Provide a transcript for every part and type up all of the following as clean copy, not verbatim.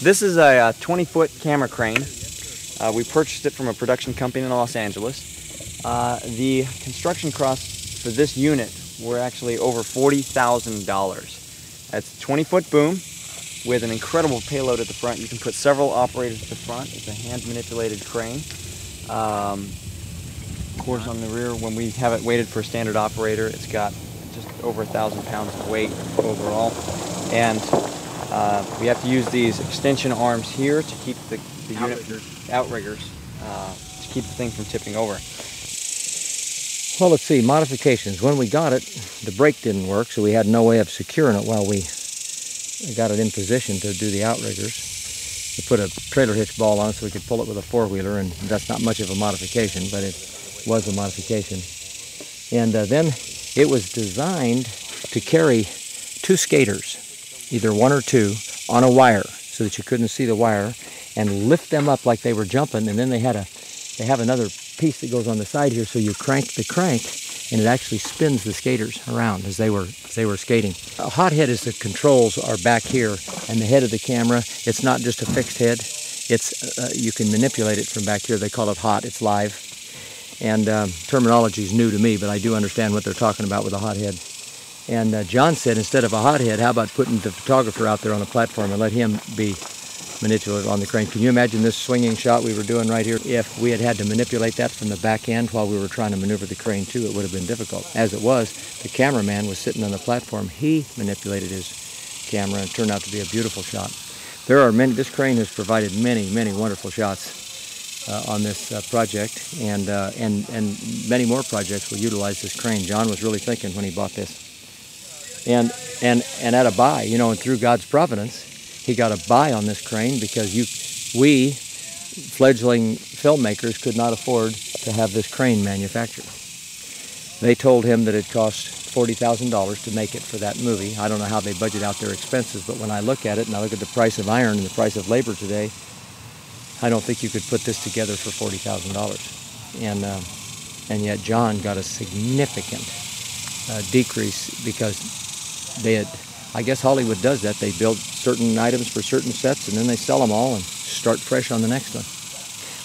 This is a 20-foot camera crane. We purchased it from a production company in Los Angeles. The construction costs for this unit were actually over $40,000. That's a 20-foot boom with an incredible payload at the front. You can put several operators at the front. It's a hand-manipulated crane. Of course, on the rear, when we have it weighted for a standard operator, it's got just over 1,000 pounds of weight overall. And we have to use these extension arms here to keep the outriggers to keep the thing from tipping over. Well, let's see, modifications. When we got it, the brake didn't work, so we had no way of securing it while we got it in position to do the outriggers. We put a trailer hitch ball on it so we could pull it with a four-wheeler, and that's not much of a modification, but it was a modification. And then it was designed to carry two skaters, either one or two, on a wire so that you couldn't see the wire, and lift them up like they were jumping. And then they have another piece that goes on the side here, so you crank the crank and it actually spins the skaters around as they were skating. A hot head is the controls are back here, and the head of the camera, it's not just a fixed head. It's you can manipulate it from back here. They call it hot. It's live. And terminology is new to me, but I do understand what they're talking about with a hot head. And John said, instead of a hot head, how about putting the photographer out there on the platform and let him be manipulated on the crane? Can you imagine this swinging shot we were doing right here? If we had had to manipulate that from the back end while we were trying to maneuver the crane too, it would have been difficult. As it was, the cameraman was sitting on the platform. He manipulated his camera, and it turned out to be a beautiful shot. There are many. This crane has provided many, many wonderful shots on this project, and many more projects will utilize this crane. John was really thinking when he bought this. And at a buy, you know, and through God's providence, he got a buy on this crane because we, fledgling filmmakers, could not afford to have this crane manufactured. They told him that it cost $40,000 to make it for that movie. I don't know how they budget out their expenses, but when I look at it and I look at the price of iron and the price of labor today, I don't think you could put this together for $40,000. And yet John got a significant decrease because they had, I guess Hollywood does that. They build certain items for certain sets and then they sell them all and start fresh on the next one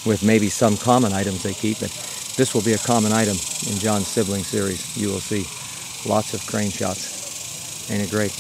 with maybe some common items they keep. But this will be a common item in John's sibling series. You will see lots of crane shots. Ain't it great?